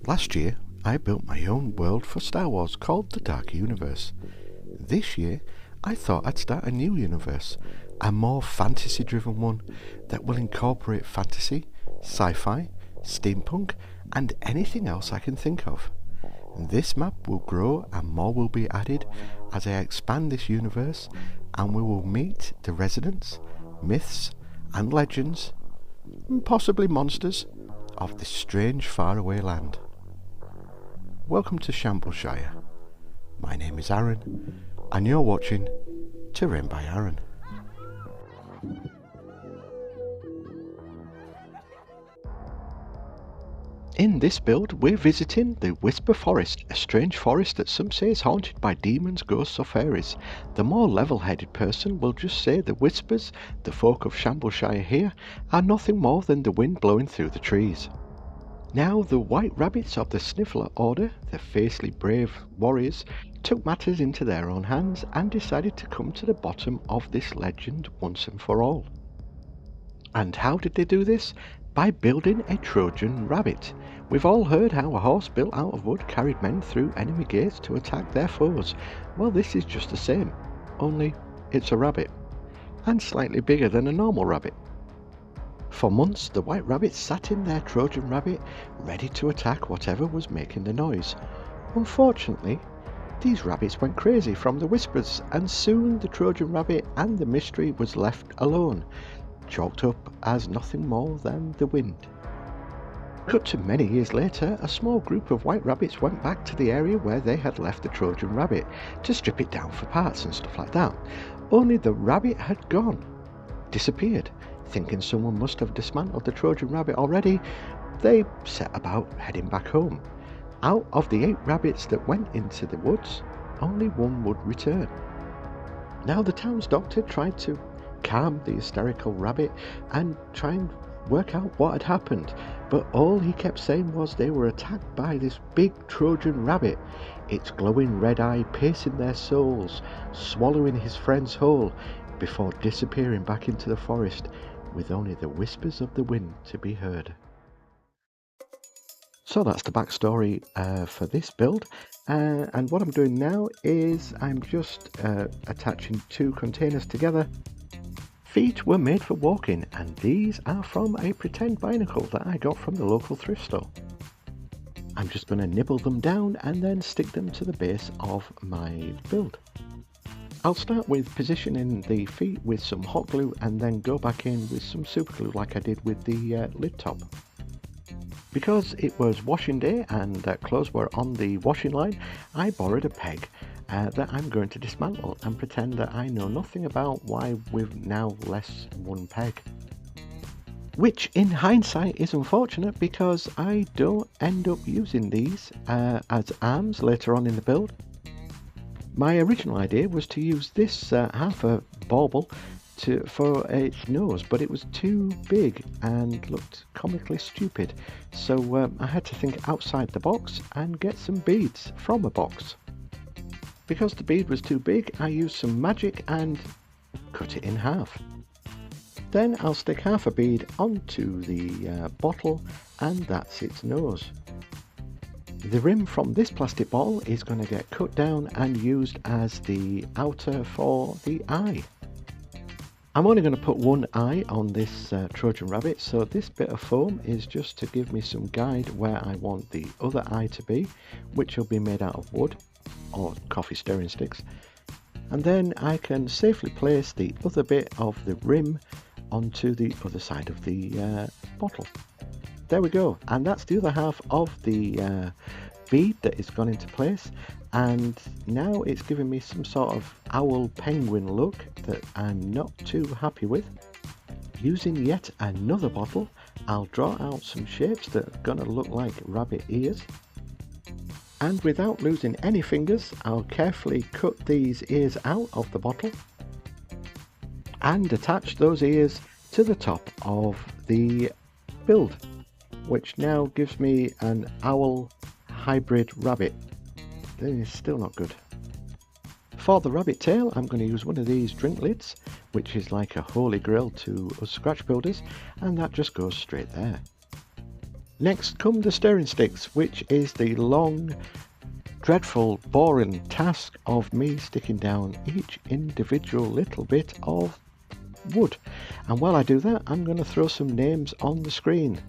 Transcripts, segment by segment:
Last year, I built my own world for Star Wars called the Dark Universe. This year, I thought I'd start a new universe, a more fantasy-driven one that will incorporate fantasy, sci-fi, steampunk, and anything else I can think of. This map will grow and more will be added as I expand this universe, and we will meet the residents, myths, and legends, and possibly monsters, of this strange faraway land. Welcome to Shambleshire. My name is Aaron, and you're watching Terrain by Aaron. In this build, we're visiting the Whisper Forest, a strange forest that some say is haunted by demons, ghosts or fairies. The more level-headed person will just say the Whispers, the folk of Shambleshire here, are nothing more than the wind blowing through the trees. Now the White Rabbits of the Sniffler Order, the fiercely brave warriors, took matters into their own hands and decided to come to the bottom of this legend once and for all. And how did they do this? By building a Trojan Rabbit. We've all heard how a horse built out of wood carried men through enemy gates to attack their foes. Well, this is just the same, only it's a rabbit, and slightly bigger than a normal rabbit. For months, the White Rabbits sat in their Trojan Rabbit, ready to attack whatever was making the noise. Unfortunately, these rabbits went crazy from the whispers, and soon the Trojan Rabbit and the mystery was left alone, chalked up as nothing more than the wind. Cut to many years later, a small group of White Rabbits went back to the area where they had left the Trojan Rabbit to strip it down for parts and stuff like that. Only the rabbit had gone, disappeared. Thinking someone must have dismantled the Trojan Rabbit already, they set about heading back home. Out of the 8 rabbits that went into the woods, only one would return. Now the town's doctor tried to calm the hysterical rabbit and try and work out what had happened, but all he kept saying was they were attacked by this big Trojan Rabbit, its glowing red eye piercing their souls, swallowing his friends whole, before disappearing back into the forest, with only the whispers of the wind to be heard. So that's the backstory for this build, and what I'm doing now is I'm just attaching 2 containers together. Feet were made for walking, and these are from a pretend binacle that I got from the local thrift store. I'm just going to nibble them down and then stick them to the base of my build. I'll start with positioning the feet with some hot glue and then go back in with some super glue like I did with the lid top. Because it was washing day and clothes were on the washing line, I borrowed a peg that I'm going to dismantle and pretend that I know nothing about why we've now less one peg. Which in hindsight is unfortunate because I don't end up using these as arms later on in the build. My original idea was to use this half a bauble for its nose, but it was too big and looked comically stupid, so I had to think outside the box and get some beads from a box. Because the bead was too big, I used some magic and cut it in half. Then I'll stick half a bead onto the bottle, and that's its nose. The rim from this plastic bottle is going to get cut down and used as the outer for the eye. I'm only going to put one eye on this Trojan Rabbit, so this bit of foam is just to give me some guide where I want the other eye to be, which will be made out of wood or coffee stirring sticks. And then I can safely place the other bit of the rim onto the other side of the bottle. There we go, and that's the other half of the bead that is gone into place, and now it's giving me some sort of owl penguin look that I'm not too happy with. Using yet another bottle, I'll draw out some shapes that are going to look like rabbit ears, and without losing any fingers, I'll carefully cut these ears out of the bottle and attach those ears to the top of the build, which now gives me an owl hybrid rabbit. It's still not good. For the rabbit tail, I'm going to use one of these drink lids, which is like a holy grail to us scratch builders, and that just goes straight there. Next come the steering sticks, which is the long, dreadful, boring task of me sticking down each individual little bit of wood. And while I do that, I'm going to throw some names on the screen.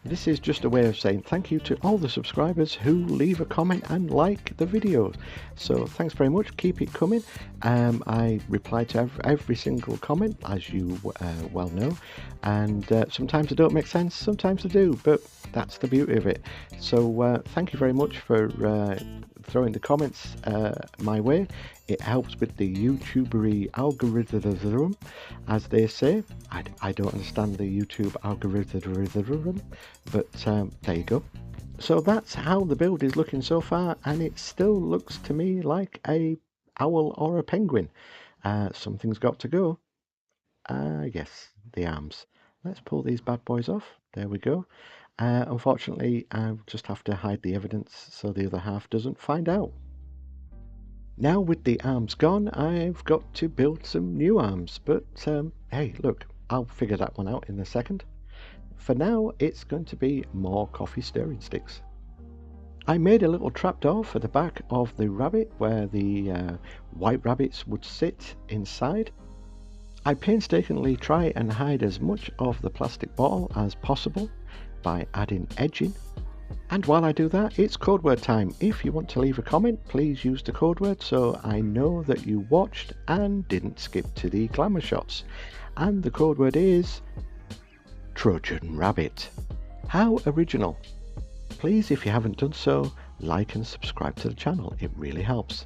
This is just a way of saying thank you to all the subscribers who leave a comment and like the video. So thanks very much, keep it coming. I reply to every single comment, as you well know, and sometimes they don't make sense, sometimes they do, but that's the beauty of it. So thank you very much for throwing the comments my way. It helps with the YouTubery algorithm, as they say. I don't understand the YouTube algorithm, but there you go. So that's how the build is looking so far, and it still looks to me like a owl or a penguin. Something's got to go. Yes, the arms. Let's pull these bad boys off. There we go. Unfortunately, I'll just have to hide the evidence so the other half doesn't find out. Now with the arms gone, I've got to build some new arms, but hey, look, I'll figure that one out in a second. For now, it's going to be more coffee stirring sticks. I made a little trapdoor for the back of the rabbit where the white rabbits would sit inside. I painstakingly try and hide as much of the plastic bottle as possible by adding edging. And while I do that, it's code word time. If you want to leave a comment, please use the code word so I know that you watched and didn't skip to the glamour shots. And the code word is Trojan Rabbit. How original. Please, if you haven't done so, like and subscribe to the channel. It really helps.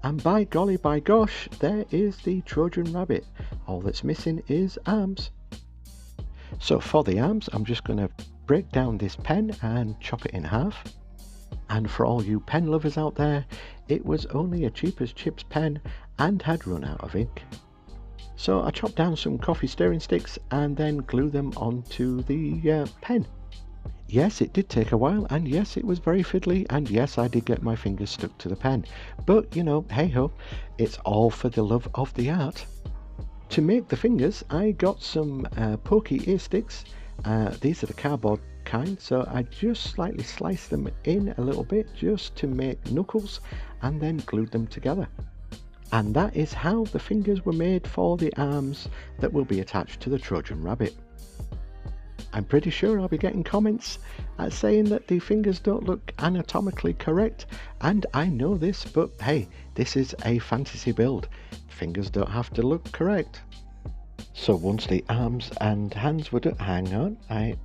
And by golly, by gosh, there is the Trojan Rabbit. All that's missing is arms. So for the arms, I'm just going to break down this pen and chop it in half. And for all you pen lovers out there, it was only a cheap as chips pen and had run out of ink. So I chopped down some coffee stirring sticks and then glued them onto the pen. Yes, it did take a while, and yes, it was very fiddly, and yes, I did get my fingers stuck to the pen. But, you know, hey ho, it's all for the love of the art. To make the fingers, I got some pokey ear sticks. These are the cardboard kind, so I just slightly sliced them in a little bit just to make knuckles and then glued them together. And that is how the fingers were made for the arms that will be attached to the Trojan Rabbit. I'm pretty sure I'll be getting comments saying that the fingers don't look anatomically correct, and I know this, but hey, this is a fantasy build. Fingers don't have to look correct. So once the arms and hands were done, hang on,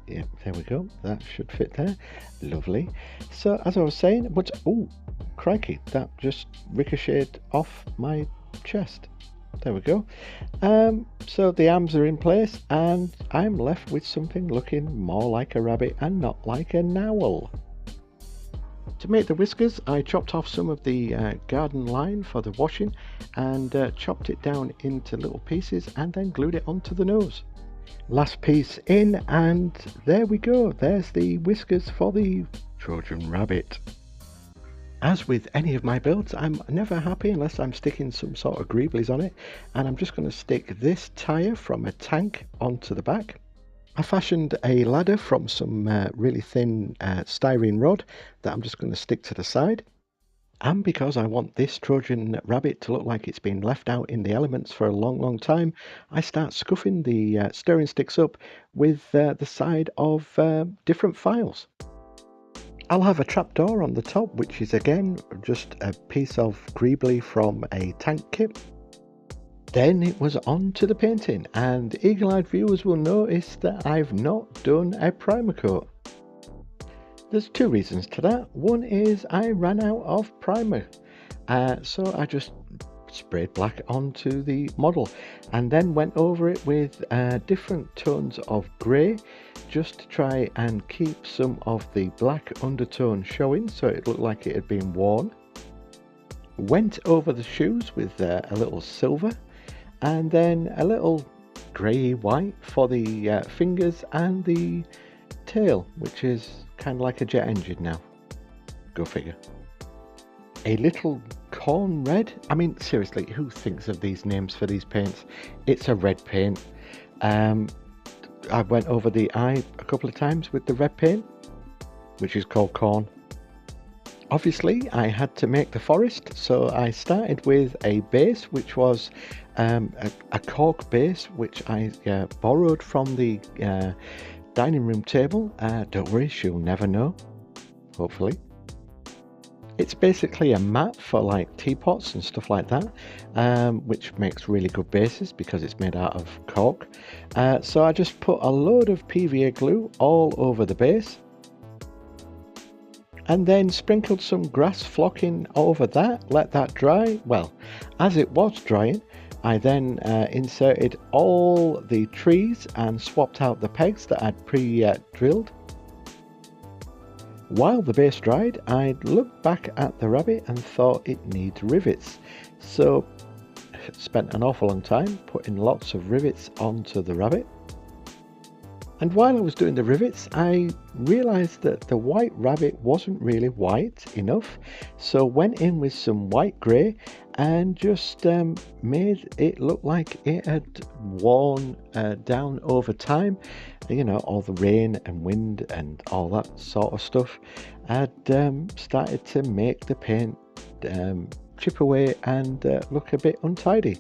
yeah, there we go, that should fit there, lovely. So as I was saying, but oh, crikey, that just ricocheted off my chest. There we go. So the arms are in place and I'm left with something looking more like a rabbit and not like an owl. To make the whiskers, I chopped off some of the garden line for the washing and chopped it down into little pieces and then glued it onto the nose. Last piece in, and there we go. There's the whiskers for the Trojan Rabbit. As with any of my builds, I'm never happy unless I'm sticking some sort of greeblies on it, and I'm just going to stick this tyre from a tank onto the back. I fashioned a ladder from some really thin styrene rod that I'm just going to stick to the side. And because I want this Trojan Rabbit to look like it's been left out in the elements for a long time, I start scuffing the stirring sticks up with the side of different files. I'll have a trapdoor on the top, which is again just a piece of greebly from a tank kit. Then it was on to the painting, and eagle-eyed viewers will notice that I've not done a primer coat. There's two reasons to that. One is I ran out of primer, so I just sprayed black onto the model and then went over it with different tones of grey just to try and keep some of the black undertone showing so it looked like it had been worn. Went over the shoes with a little silver and then a little grey white for the fingers and the tail, which is kind of like a jet engine now. Go figure. A little corn red. I mean, seriously, who thinks of these names for these paints? It's a red paint. I went over the eye a couple of times with the red paint, which is called corn. Obviously, I had to make the forest, so I started with a base, which was a cork base, which I borrowed from the dining room table. Don't worry, she'll never know, hopefully. It's basically a mat for like teapots and stuff like that, which makes really good bases because it's made out of cork. So I just put a load of PVA glue all over the base, and then sprinkled some grass flocking over that, let that dry. Well, as it was drying, I then inserted all the trees and swapped out the pegs that I'd pre-drilled. While the base dried, I looked back at the rabbit and thought it needs rivets. So spent an awful long time putting lots of rivets onto the rabbit. And while I was doing the rivets, I realized that the white rabbit wasn't really white enough, so went in with some white grey and just made it look like it had worn down over time. You know, all the rain and wind and all that sort of stuff had started to make the paint chip away and look a bit untidy.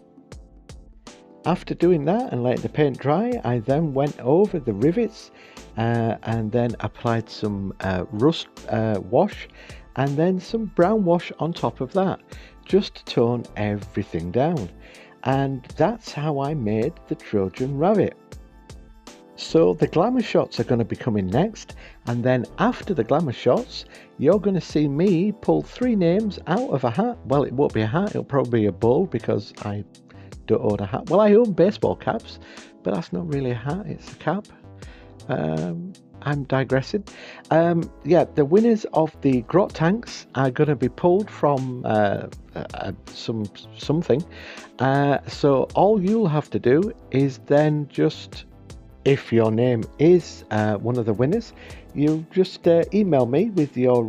After doing that and letting the paint dry, I then went over the rivets and then applied some rust wash and then some brown wash on top of that, just to tone everything down. And that's how I made the Trojan Rabbit. So the glamour shots are going to be coming next, and then after the glamour shots, you're going to see me pull 3 names out of a hat. Well, it won't be a hat, it'll probably be a bowl because I don't own a hat. Well, I own baseball caps, but that's not really a hat, it's a cap. I'm digressing. Yeah, the winners of the grot tanks are going to be pulled from something. So all you'll have to do is then just, if your name is one of the winners, you just email me with your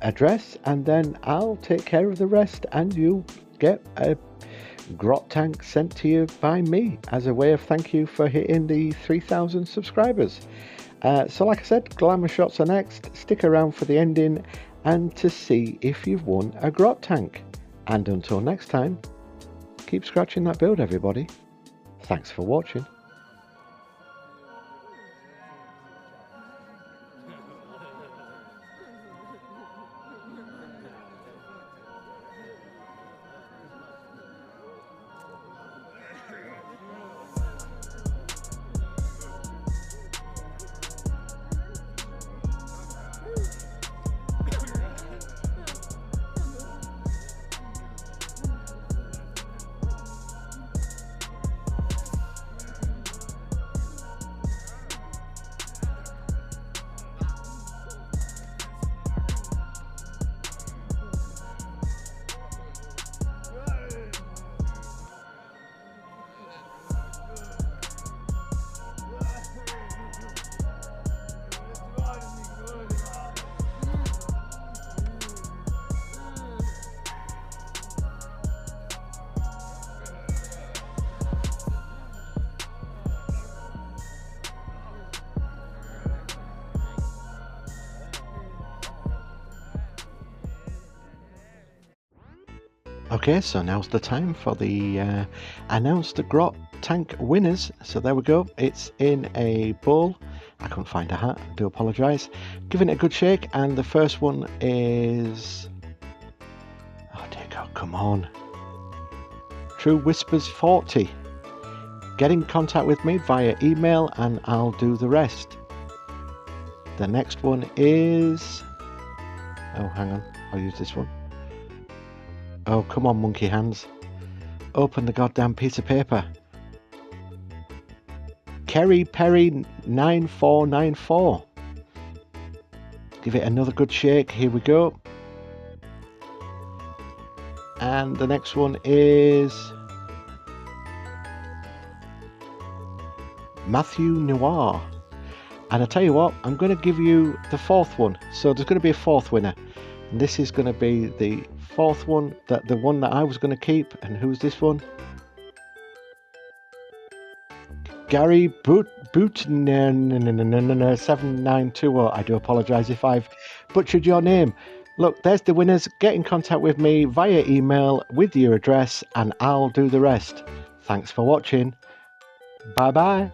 address, and then I'll take care of the rest, and you get a grot tank sent to you by me as a way of thank you for hitting the 3,000 subscribers. So like I said, glamour shots are next. Stick around for the ending and to see if you've won a grot tank. And until next time, keep scratching that build, everybody. Thanks for watching. Okay, so now's the time for the announce the grot tank winners. So there we go, it's in a bowl. I couldn't find a hat, I do apologise. Giving it a good shake, and the first one is, oh dear God, come on, True Whispers 40. Get in contact with me via email and I'll do the rest. The next one is, oh hang on, I'll use this one. Oh, come on, monkey hands. Open the goddamn piece of paper. Kerry Perry 9494. Give it another good shake. Here we go. And the next one is Matthew Noir. And I tell you what, I'm going to give you the 4th one. So there's going to be a 4th winner. And this is going to be the 4th one, that the one that I was going to keep. And who's this one? Gary Boot792. I do apologise if I've butchered your name. Look, there's the winners. Get in contact with me via email with your address and I'll do the rest. Thanks for watching. Bye bye.